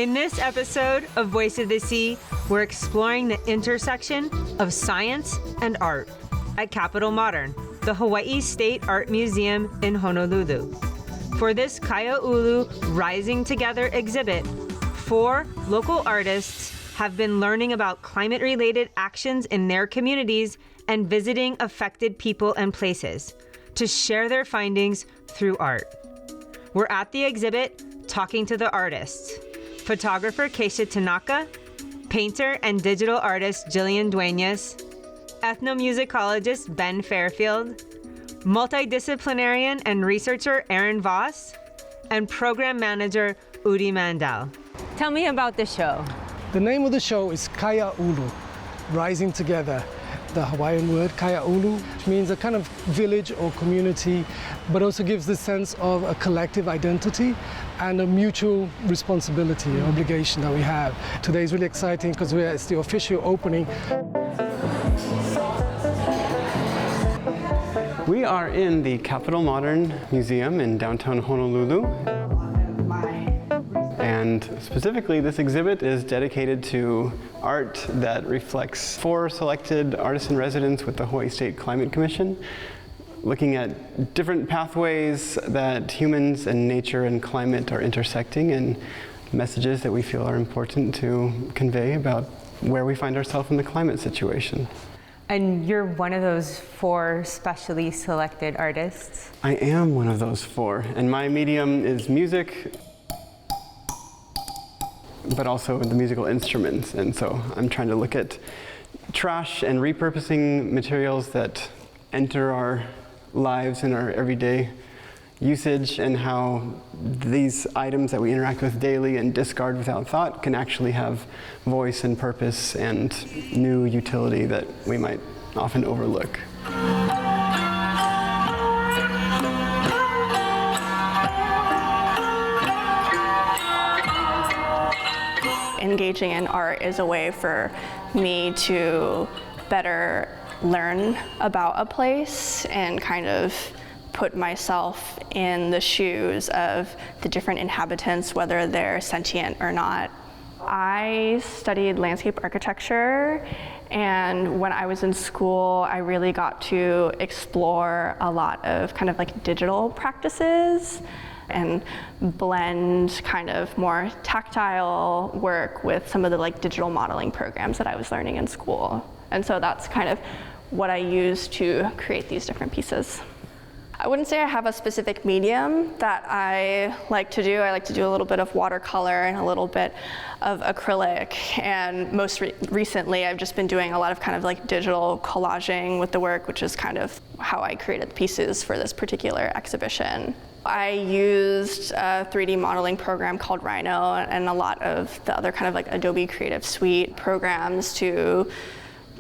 In this episode of Voice of the Sea, we're exploring the intersection of science and art at Capitol Modern, the Hawaiʻi State Art Museum in Honolulu. For this Kaiāulu Rising Together exhibit, 4 local artists have been learning about climate-related actions in their communities and visiting affected people and places to share their findings through art. We're at the exhibit talking to the artists. Photographer Keisha Tanaka, painter and digital artist Jillian Duenas, ethnomusicologist Ben Fairfield, multidisciplinarian and researcher Aaron Voss, and program manager Udi Mandel. Tell me about the show. The name of the show is Kaiāulu, Rising Together. The Hawaiian word Kaiāulu, which means a kind of village or community, but also gives the sense of a collective identity and a mutual responsibility, obligation that we have. Today is really exciting because it's the official opening. We are in the Capitol Modern Museum in downtown Honolulu. And specifically, this exhibit is dedicated to art that reflects 4 selected artists-in-residence with the Hawaiʻi State Climate Commission, looking at different pathways that humans and nature and climate are intersecting and messages that we feel are important to convey about where we find ourselves in the climate situation. And you're one of those 4 specially selected artists? I am one of those 4, and my medium is music, but also the musical instruments. And so I'm trying to look at trash and repurposing materials that enter our lives in our everyday usage, and how these items that we interact with daily and discard without thought can actually have voice and purpose and new utility that we might often overlook. Engaging in art is a way for me to better learn about a place and kind of put myself in the shoes of the different inhabitants, whether they're sentient or not. I studied landscape architecture, and when I was in school, I really got to explore a lot of kind of like digital practices and blend kind of more tactile work with some of the like digital modeling programs that I was learning in school. And so that's kind of what I use to create these different pieces. I wouldn't say I have a specific medium that I like to do. I like to do a little bit of watercolor and a little bit of acrylic. And most recently, I've just been doing a lot of kind of like digital collaging with the work, which is kind of how I created the pieces for this particular exhibition. I used a 3D modeling program called Rhino and a lot of the other kind of like Adobe Creative Suite programs to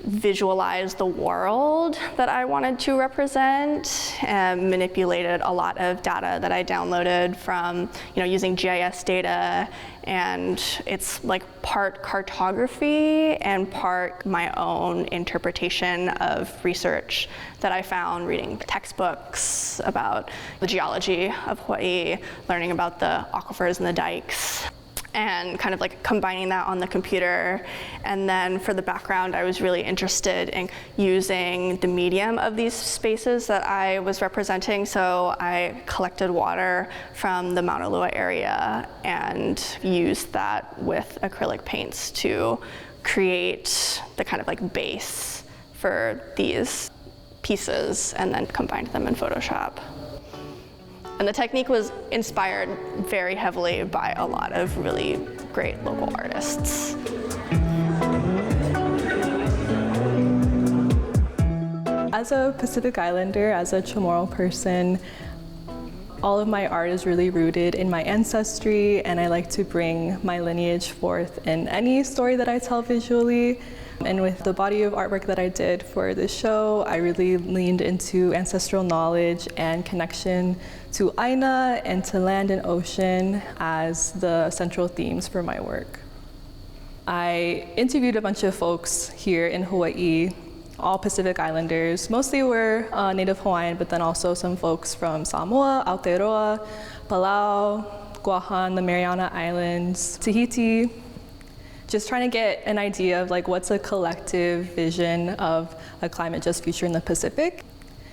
visualize the world that I wanted to represent, and manipulated a lot of data that I downloaded from, using GIS data, and it's like part cartography and part my own interpretation of research that I found reading textbooks about the geology of Hawaii, learning about the aquifers and the dikes, and kind of like combining that on the computer. And then for the background, I was really interested in using the medium of these spaces that I was representing. So I collected water from the Mauna Loa area and used that with acrylic paints to create the kind of like base for these pieces, and then combined them in Photoshop. And the technique was inspired very heavily by a lot of really great local artists. As a Pacific Islander, as a Chamorro person, all of my art is really rooted in my ancestry, and I like to bring my lineage forth in any story that I tell visually. And with the body of artwork that I did for this show, I really leaned into ancestral knowledge and connection to Aina and to land and ocean as the central themes for my work. I interviewed a bunch of folks here in Hawaii, all Pacific Islanders. Mostly were Native Hawaiian, but then also some folks from Samoa, Aotearoa, Palau, Guahan, the Mariana Islands, Tahiti, just trying to get an idea of like what's a collective vision of a climate just future in the Pacific.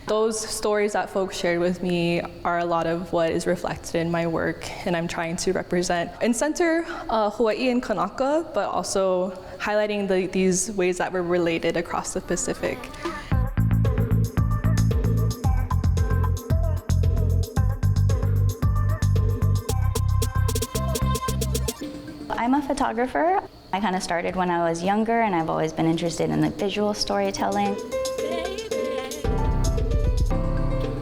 Those stories that folks shared with me are a lot of what is reflected in my work, and I'm trying to represent and center Hawaii and Kanaka, but also highlighting these ways that we're related across the Pacific. I'm a photographer. I kind of started when I was younger, and I've always been interested in the visual storytelling.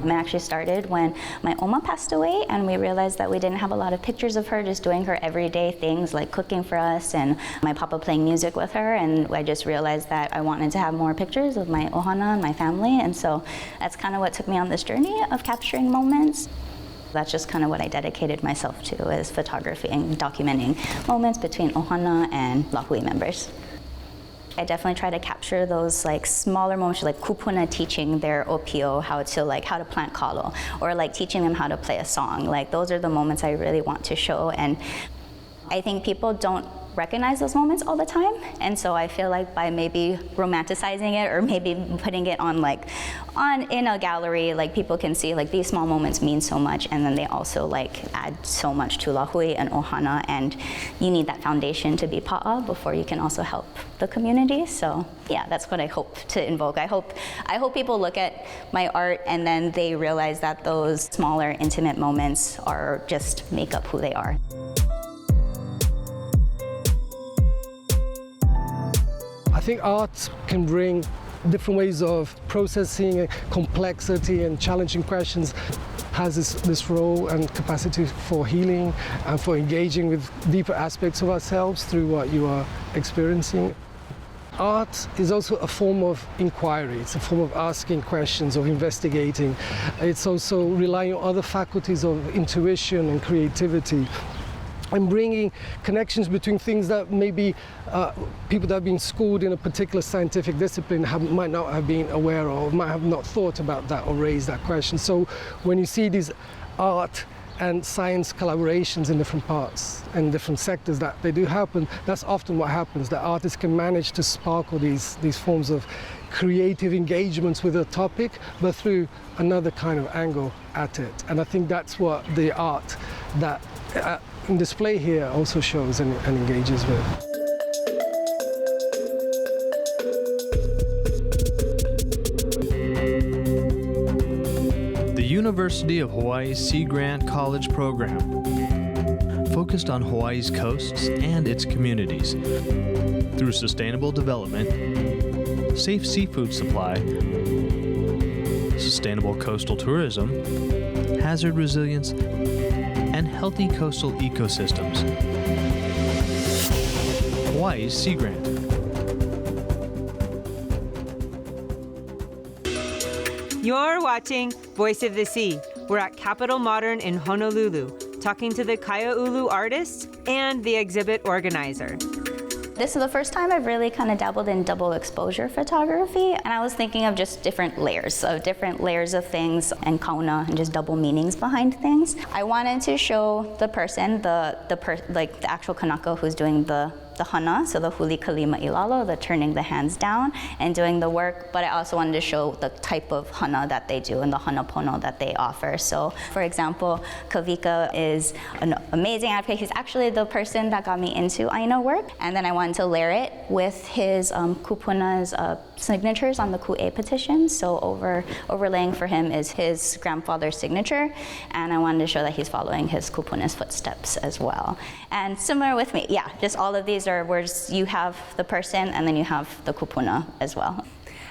It actually started when my Oma passed away, and we realized that we didn't have a lot of pictures of her just doing her everyday things like cooking for us and my papa playing music with her, and I just realized that I wanted to have more pictures of my ohana and my family, and so that's kind of what took me on this journey of capturing moments. That's just kind of what I dedicated myself to, is photography and documenting moments between ohana and lahui members. I definitely try to capture those like smaller moments, like kupuna teaching their opio how to plant kalo, or like teaching them how to play a song. Like those are the moments I really want to show, and I think people don't recognize those moments all the time, and so I feel like by maybe romanticizing it or maybe putting it on in a gallery, like people can see like these small moments mean so much, and then they also like add so much to lahui and ohana, and you need that foundation to be pa'a before you can also help the community. So yeah, that's what I hope to invoke. I hope people look at my art and then they realize that those smaller intimate moments are just make up who they are. I think art can bring different ways of processing complexity and challenging questions. Has this role and capacity for healing and for engaging with deeper aspects of ourselves through what you are experiencing. Art is also a form of inquiry. It's a form of asking questions, of investigating. It's also relying on other faculties of intuition and creativity, and bringing connections between things that maybe people that have been schooled in a particular scientific discipline might not have been aware of, might have not thought about that or raised that question. So when you see these art and science collaborations in different parts and different sectors, that they do happen, that's often what happens, that artists can manage to sparkle these forms of creative engagements with a topic, but through another kind of angle at it. And I think that's what the art that in display here also shows and engages with. The University of Hawaii's Sea Grant College program focused on Hawaii's coasts and its communities through sustainable development, safe seafood supply, sustainable coastal tourism, hazard resilience, and healthy coastal ecosystems. Hawaii's Sea Grant. You're watching Voice of the Sea. We're at Capitol Modern in Honolulu, talking to the Kaiāulu artist and the exhibit organizer. This is the first time I've really kind of dabbled in double exposure photography, and I was thinking of just different layers of things and kauna and just double meanings behind things. I wanted to show the person, the actual Kanaka who's doing the hana, so the huli kalima ilalo, the turning the hands down and doing the work, but I also wanted to show the type of hana that they do and the hana pono that they offer. So for example, Kavika is an amazing advocate. He's actually the person that got me into Aina work, and then I wanted to layer it with his kupuna's signatures on the ku'e petition. So overlaying for him is his grandfather's signature, and I wanted to show that he's following his kupuna's footsteps as well. And similar with me, yeah, just all of these are where you have the person and then you have the kupuna as well.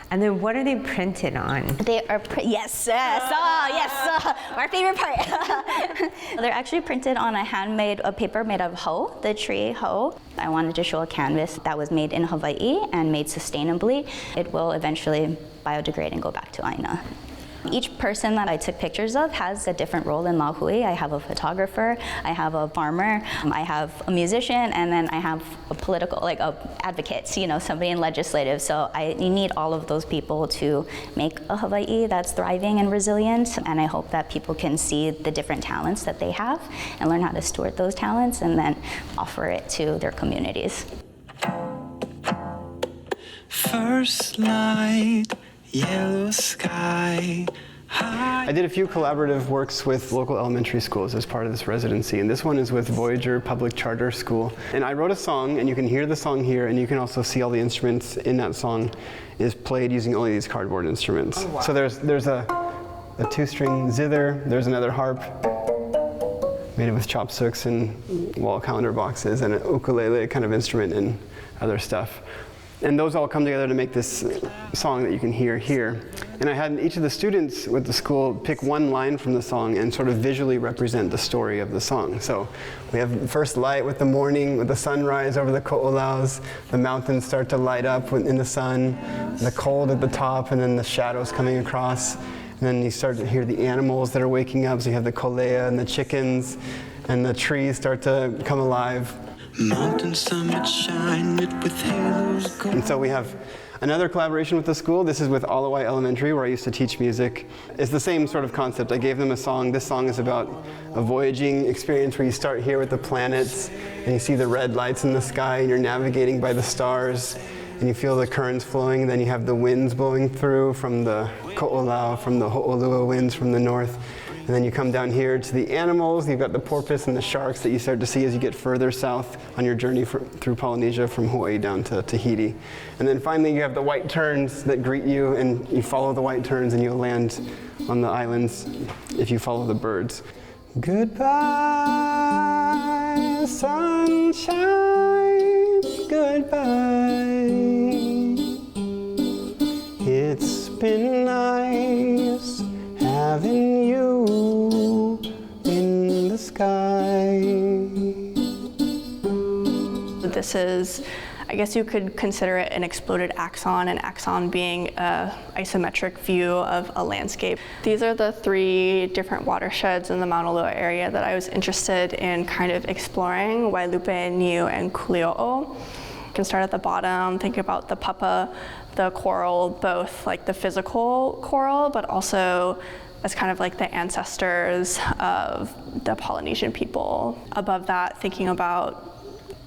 And then what are they printed on? They are, yes, our favorite part. They're actually printed on a paper made of hau, the tree hau. I wanted to show a canvas that was made in Hawaii and made sustainably. It will eventually biodegrade and go back to Aina. Each person that I took pictures of has a different role in Lahui. I have a photographer, I have a farmer, I have a musician, and then I have a political, like a advocate, you know, somebody in legislative. So you need all of those people to make a Hawaii that's thriving and resilient, and I hope that people can see the different talents that they have and learn how to steward those talents and then offer it to their communities. First light, yellow sky. I did a few collaborative works with local elementary schools as part of this residency, and this one is with Voyager Public Charter School. And I wrote a song, and you can hear the song here, and you can also see all the instruments in that song is played using only these cardboard instruments. Oh, wow. So there's a two-string zither, there's another harp made with chopsticks and wall calendar boxes, and an ukulele kind of instrument and other stuff. And those all come together to make this song that you can hear here. And I had each of the students with the school pick one line from the song and sort of visually represent the story of the song. So we have first light with the morning, with the sunrise over the ko'olaus, the mountains start to light up in the sun, the cold at the top, and then the shadows coming across. And then you start to hear the animals that are waking up. So you have the kolea and the chickens, and the trees start to come alive. Mountain summit shine lit with halos. And so we have another collaboration with the school. This is with Alawai Elementary, where I used to teach music. It's the same sort of concept. I gave them a song. This song is about a voyaging experience where you start here with the planets, and you see the red lights in the sky, and you're navigating by the stars, and you feel the currents flowing, and then you have the winds blowing through from the ko'olau, from the ho'olua winds from the north. And then you come down here to the animals. You've got the porpoise and the sharks that you start to see as you get further south on your journey through Polynesia from Hawaii down to Tahiti. And then finally you have the white terns that greet you, and you follow the white terns and you'll land on the islands if you follow the birds. Goodbye, sunshine, goodbye. It's been nice having you in the sky. This is, I guess you could consider it an exploded axon, an axon being an isometric view of a landscape. These are the three different watersheds in the Mauna Loa area that I was interested in kind of exploring: Wailupe, Niu, and Kuli'o'o. You can start at the bottom, think about the papa, the coral, both like the physical coral, but also as kind of like the ancestors of the Polynesian people. Above that, thinking about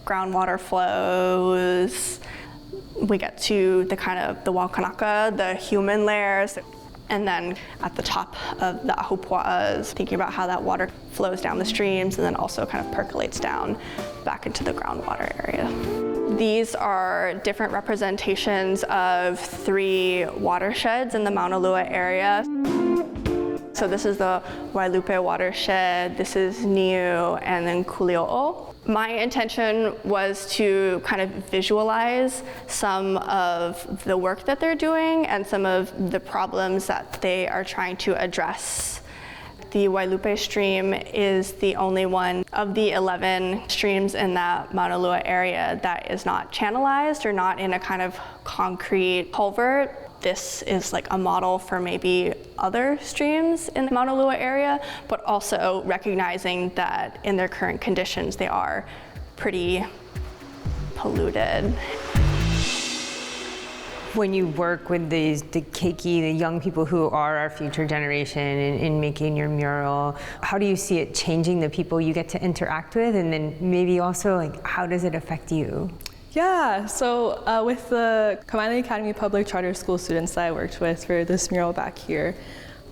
groundwater flows. We get to the kind of the Waukanaka, the human layers. And then at the top of the ahupua'as, thinking about how that water flows down the streams and then also kind of percolates down back into the groundwater area. These are different representations of three watersheds in the Mauna Loa area. So this is the Wailupe watershed, this is Niu, and then Kuli'o'o. My intention was to kind of visualize some of the work that they're doing and some of the problems that they are trying to address. The Wailupe stream is the only one of the 11 streams in that Mauna Loa area that is not channelized or not in a kind of concrete culvert. This is like a model for maybe other streams in the Mauna Loa area, but also recognizing that in their current conditions, they are pretty polluted. When you work with the keiki, the young people who are our future generation in making your mural, how do you see it changing the people you get to interact with? And then maybe also, like, how does it affect you? Yeah, so with the Kaiāulu Academy Public Charter School students that I worked with for this mural back here,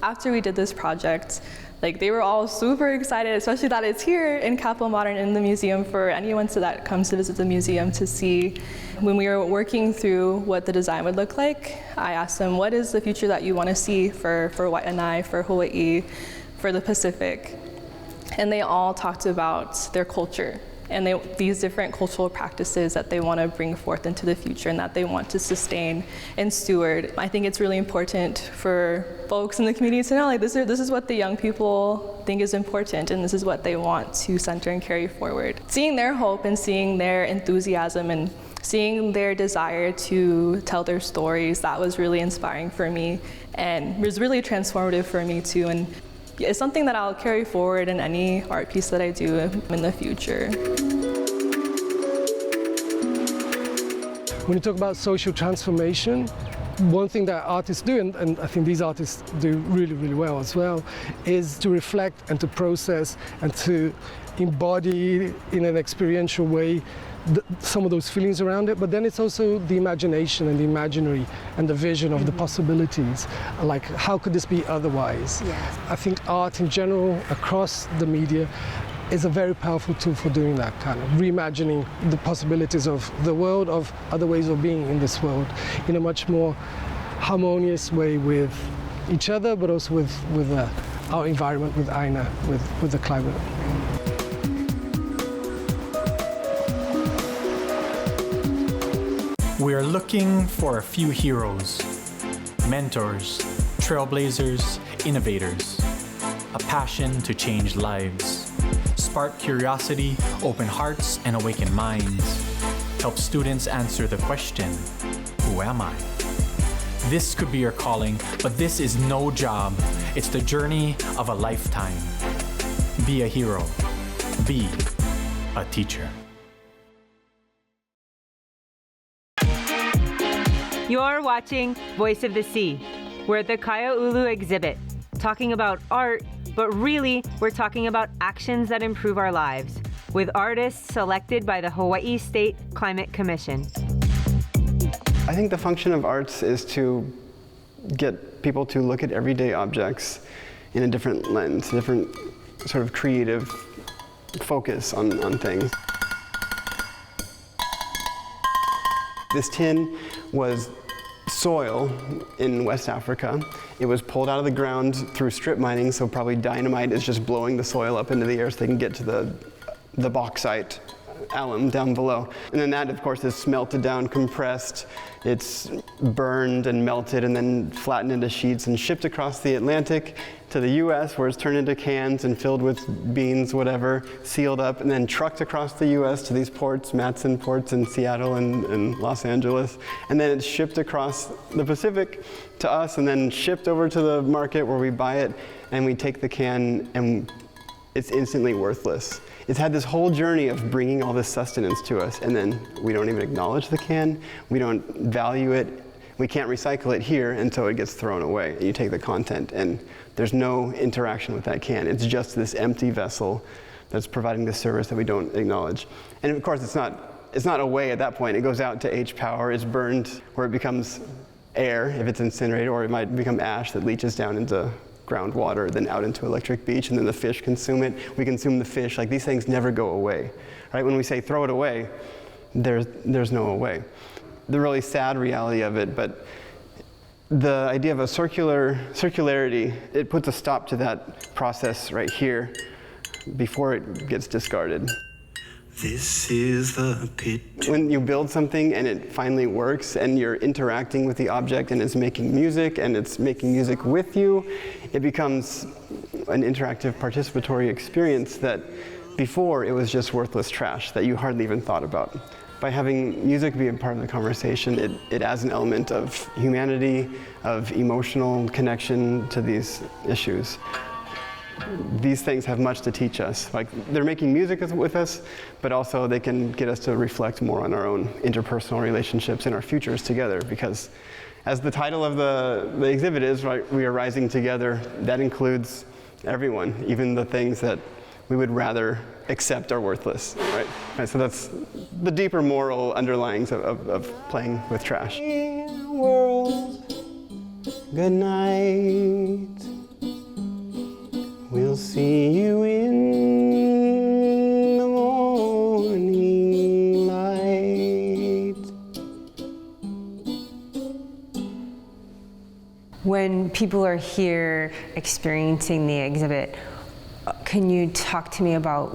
after we did this project, like, they were all super excited, especially that it's here in Capitol Modern in the museum for anyone that comes to visit the museum to see. When we were working through what the design would look like, I asked them, what is the future that you want to see for Waianae, for Hawaii, for the Pacific? And they all talked about their culture and these different cultural practices that they want to bring forth into the future and that they want to sustain and steward. I think it's really important for folks in the community to know, like, this is what the young people think is important, and this is what they want to center and carry forward. Seeing their hope and seeing their enthusiasm and seeing their desire to tell their stories, that was really inspiring for me and was really transformative for me too. And it's something that I'll carry forward in any art piece that I do in the future. When you talk about social transformation, one thing that artists do, and I think these artists do really, really well as well, is to reflect and to process and to embody in an experiential way some of those feelings around it, but then it's also the imagination and the imaginary and the vision of the possibilities. Like, how could this be otherwise? Yes. I think art in general, across the media, is a very powerful tool for doing that, kind of reimagining the possibilities of the world, of other ways of being in this world, in a much more harmonious way with each other, but also with our environment, with Aina, with the climate. We are looking for a few heroes, mentors, trailblazers, innovators, a passion to change lives, spark curiosity, open hearts, and awaken minds, help students answer the question, who am I? This could be your calling, but this is no job. It's the journey of a lifetime. Be a hero. Be a teacher. You're watching Voice of the Sea. We're at the Kaiāulu exhibit, talking about art, but really, we're talking about actions that improve our lives, with artists selected by the Hawaiʻi State Climate Commission. I think the function of arts is to get people to look at everyday objects in a different lens, a different sort of creative focus on things. This tin was soil in West Africa. It was pulled out of the ground through strip mining, so probably dynamite is just blowing the soil up into the air so they can get to the bauxite alum down below. And then that, of course, is smelted down, compressed, it's burned and melted and then flattened into sheets and shipped across the Atlantic to the US, where it's turned into cans and filled with beans, whatever, sealed up, and then trucked across the US to these ports, Matson ports in Seattle and Los Angeles. And then it's shipped across the Pacific to us and then shipped over to the market where we buy it and we take the can and it's instantly worthless. It's had this whole journey of bringing all this sustenance to us, and then we don't even acknowledge the can, we don't value it, we can't recycle it here, and so it gets thrown away. And you take the content, and there's no interaction with that can. It's just this empty vessel that's providing this service that we don't acknowledge. And of course, it's not away at that point. It goes out to H-power, it's burned where it becomes air if it's incinerated, or it might become ash that leaches down into groundwater, then out into Electric Beach, and then the fish consume it. We consume the fish. Like, these things never go away, right? When we say throw it away, there's no away. The really sad reality of it, but the idea of a circularity, it puts a stop to that process right here before it gets discarded. This is the pit. When you build something and it finally works and you're interacting with the object and it's making music and it's making music with you, it becomes an interactive participatory experience that before it was just worthless trash that you hardly even thought about. By having music be a part of the conversation, it adds an element of humanity, of emotional connection to these issues. These things have much to teach us. Like, they're making music with us, but also they can get us to reflect more on our own interpersonal relationships and our futures together, because as the title of the exhibit is, right, we are rising together. That includes everyone, even the things that we would rather accept are worthless, right? And so that's the deeper moral underlyings of playing with trash. World, good night. We'll see you in the morning light. When people are here experiencing the exhibit, can you talk to me about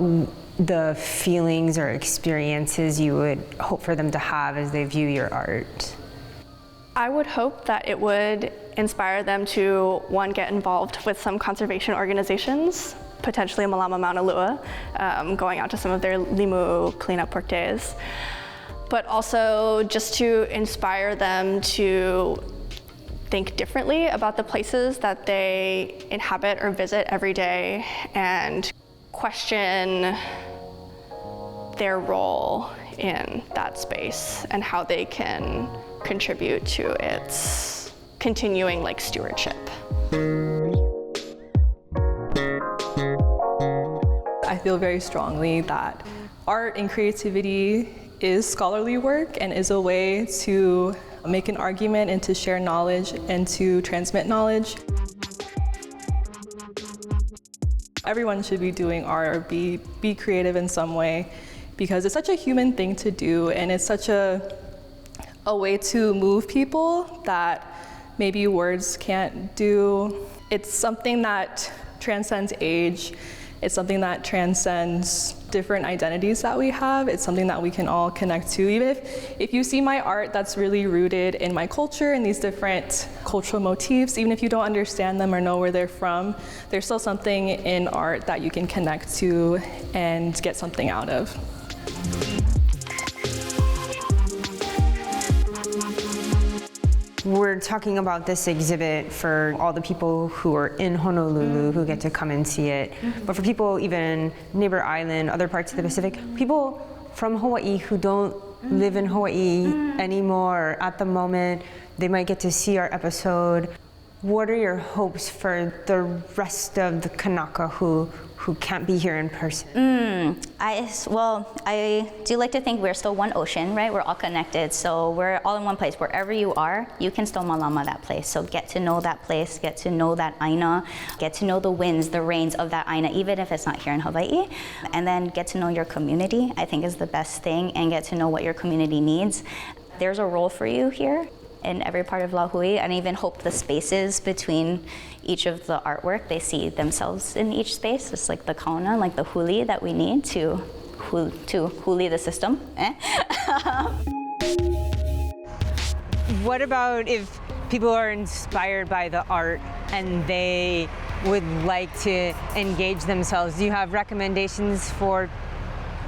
the feelings or experiences you would hope for them to have as they view your art? I would hope that it would inspire them to, one, get involved with some conservation organizations, potentially Malama Mauna Lua, going out to some of their limu cleanup work days. but also just to inspire them to think differently about the places that they inhabit or visit every day and question their role in that space and how they can contribute to its continuing stewardship. I feel very strongly that art and creativity is scholarly work and is a way to make an argument and to share knowledge and to transmit knowledge. Everyone should be doing art or be creative in some way because it's such a human thing to do and it's such a way to move people that maybe words can't do. It's something that transcends age. It's something that transcends different identities that we have. It's something that we can all connect to. Even if you see my art that's really rooted in my culture and these different cultural motifs, even if you don't understand them or know where they're from, there's still something in art that you can connect to and get something out of. We're talking about this exhibit for all the people who are in Honolulu who get to come and see it. But for people even neighbor island, other parts of the Pacific, people from Hawaii who don't live in Hawaii anymore at the moment, they might get to see our episode. What are your hopes for the rest of the Kanaka who can't be here in person? I do like to think we're still one ocean, right? We're all connected, so we're all in one place. Wherever you are, you can still malama that place. So get to know that place, get to know that aina, get to know the winds, the rains of that aina, even if it's not here in Hawaii. And then get to know your community, I think is the best thing, and get to know what your community needs. There's a role for you here in every part of Lahui, and even hope the spaces between each of the artwork, they see themselves in each space. It's like the kauna, like the huli that we need to huli the system. What about if people are inspired by the art and they would like to engage themselves? Do you have recommendations for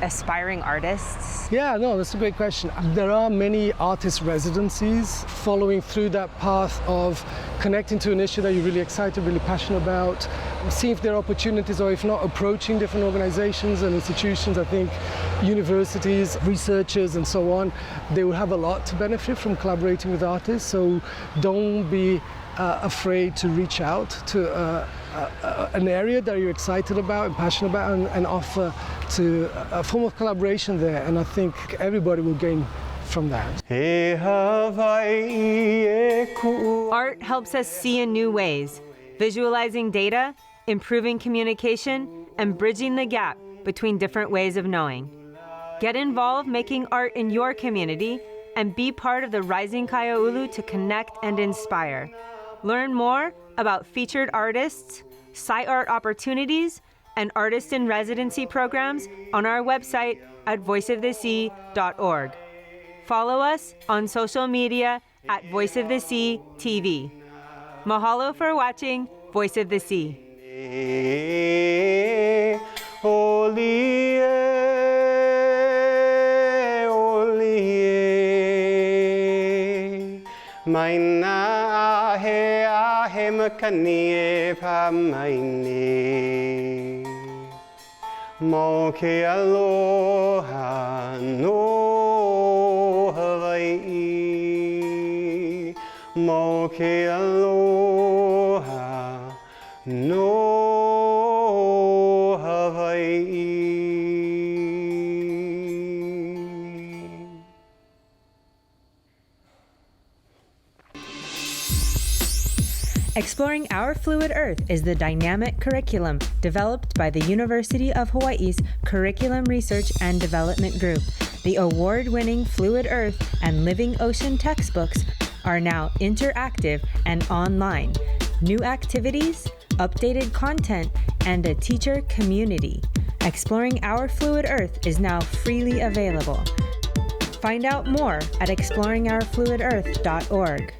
aspiring artists? Yeah, no, that's a great question. There are many artist residencies following through that path of connecting to an issue that you're really excited, really passionate about, see if there are opportunities, or if not, approaching different organizations and institutions. I think universities, researchers and so on, they will have a lot to benefit from collaborating with artists, so don't be afraid to reach out to an area that you're excited about and passionate about, and offer to a form of collaboration there, and I think everybody will gain from that. Art helps us see in new ways, visualizing data, improving communication, and bridging the gap between different ways of knowing. Get involved making art in your community and be part of the Rising Kaiāulu to connect and inspire. Learn more about featured artists, site art opportunities, and artist in residency programs on our website at voiceofthesea.org. Follow us on social media at Voice of the Sea TV. Mahalo for watching Voice of the Sea. Makani pa maine mo ke aloha no Hawaii mo ke aloha no Hawaii. Exploring Our Fluid Earth is the dynamic curriculum developed by the University of Hawaii's Curriculum Research and Development Group. The award-winning Fluid Earth and Living Ocean textbooks are now interactive and online. New activities, updated content, and a teacher community. Exploring Our Fluid Earth is now freely available. Find out more at exploringourfluidearth.org.